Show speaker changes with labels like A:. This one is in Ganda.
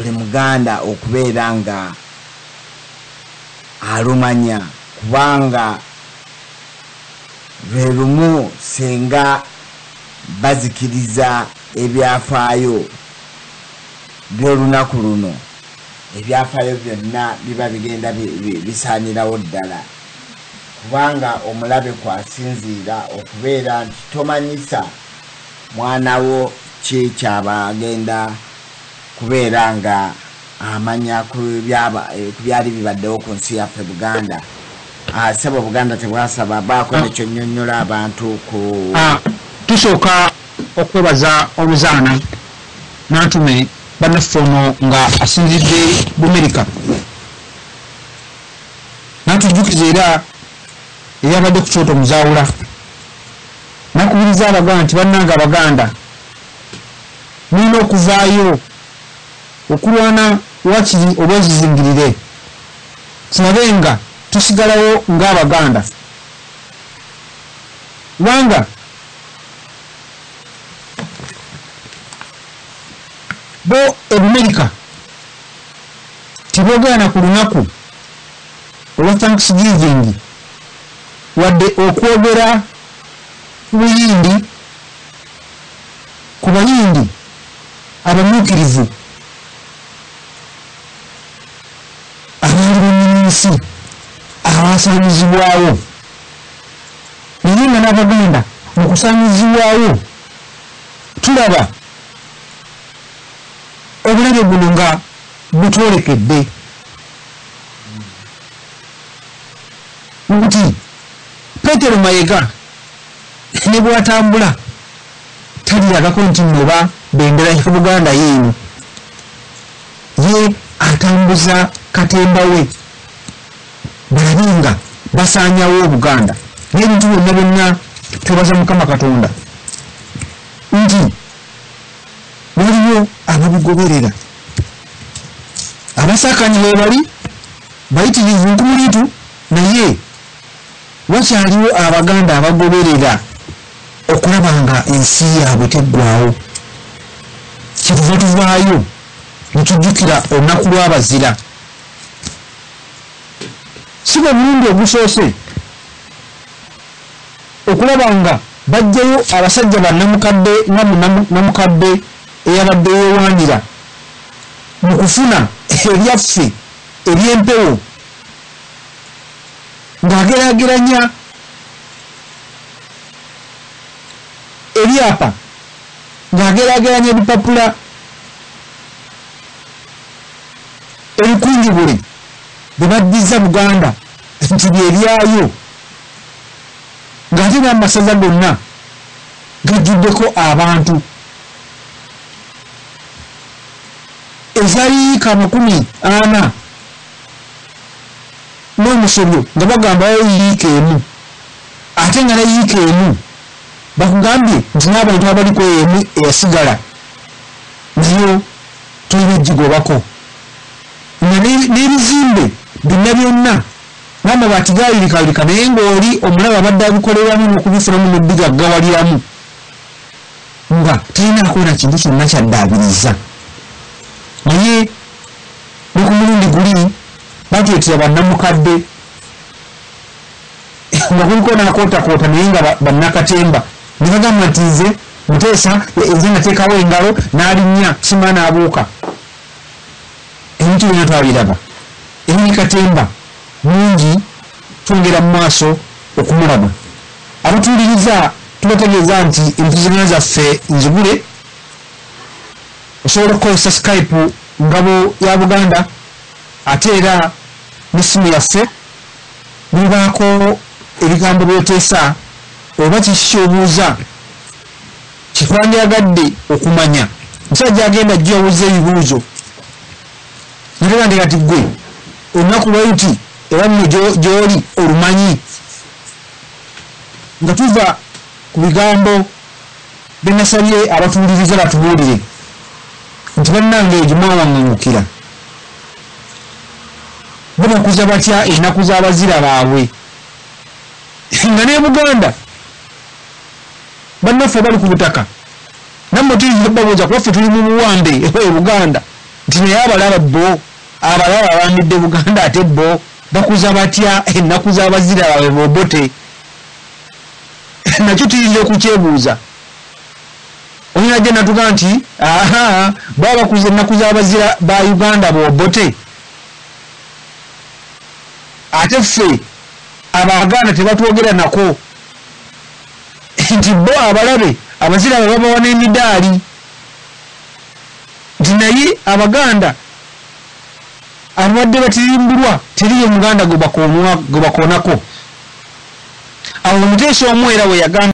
A: buli muganda okubeera nga alumanya kubanga lwe lumu senga bazikiriza ebyafaayo by'olunaku luno ebyafaayo byonna biba bigenda bisaanirawo ddala kubanga omulabe kwasinziira okubeera nti tomanyisa mwana wo ki kyaba agenda kubeera nga amanya ku byali bibaddewo ku nsi yaffe Buganda. Sebo Buganda tebwasaba baako nekyo nnyonnyola abantu ku
B: tusooka okwebaza Oluzaana Nantume bannaffe ono nga asinzidde Bumerika natujjukiza era eyabadde ku kyoto muzaawula nakubiriza Abaganda nti bannanga Abaganda mulina okuvaayo okulwana wakiri obwezizingirire kirabe nga tusigalawo ng'Abaganda kubanga bo Ebumerika tiboogera ku lunaku olwa Thanksgiving wadde okwogera ku buyindi ku bayindi abamyukirivu abaali bannansi abasaanyizibwawo naye nga n'Abaganda mu kusaanyizibwawo tulaba obulabe buno nga butwolekedde nti Petero Mayiga ne bwatambula taliragako nti noba bendera ya Buganda yeeno ye atambuza katemba we balabe nga basaanyawo Buganda n'ebintu byonna byonna twebaza Mukama Katonda nti waliwo ababigoberera abasakanye we bali bayitirivu nkumulitu naye wakyaliwo Abaganda abagoberera okulaba nga ensi yaabwe teggwawo kituva tuvaayo netujjukira olunaku lw'abazira si bwe mulundi ogusoose okulaba nga bajjayo abasajja bannamukadde nga namukadde eyabadde yeewaanira mu kufuna ebyaffe eby'empewo ng'ageraageranya ebyapa ng'ageraageranya ebipapula ebikunjubule bye baddiza Buganda nti byebyayo ng'ate n'amasaza gonna gajjuddeko abantu ezayiika 40 n'omusobyo nga bagambayo yiika emu ate nga nayiika emu bakugambye nti n'abantu abaliko emu eyasigala nayo tulina egigobako nga n'ebizimbe byonna byonna n'amabaati gayirikalirika naye ng'oli omulaba abadde abikoleramu n'okubifunamu n'obbigaggawaliramu nga talinaako na kintu kyonna kyaddaabiriza naye ne ku mulundi guli batwetera bannamukadde nga kuliko n'akootakoota naye nga bannakatemba ne bagamba nti nze Muteesa nze nateekawo engalo n'alinnya sima n'abuuka ebintu byonna twabiraba ebiri Katemba mungi twongera mu maaso okumulaba abatuuliriza tubategeeza nti empuziganya zaffe nzigule osobola okukozesa Skype ngabo ya Buganda ate era n'essimu yaffe bibaako ebigambo byoteesa oba kiki kyobuuza kitwandyagadde okumanya musajja agenda ajja obuuza ebibuuzo natugande kati gwe olunaku lwayuti era nno gy'oli olumanyi nga tuva ku bigambo bye nasabye abatuuliriza batubuulire nti bannange egyo mwawaŋŋangukira banakuza batya ennaku z'abazira baabwe nga ne Buganda bannaffe bali ku butaka nammwe tuyinza babuuza kuba ffe tuli mu buwambe e Buganda nti naye abalaba bo abalaba abamidde Buganda ate bo bakuza batya ennaku z'abazira baabwe bobote nakyo tuyinza okukyebuuza oyina gye natuga nti baba bakuza ennaku z'abazira ba Uganda bobote ate ffe Abaganda tebatwogera nako nti bo abalabe abazira babawa n'emidaali nti naye Abaganda abadde batirimbulwa teriyo Muganda gwe bakoonako awo Muteesa Omwera we yagamba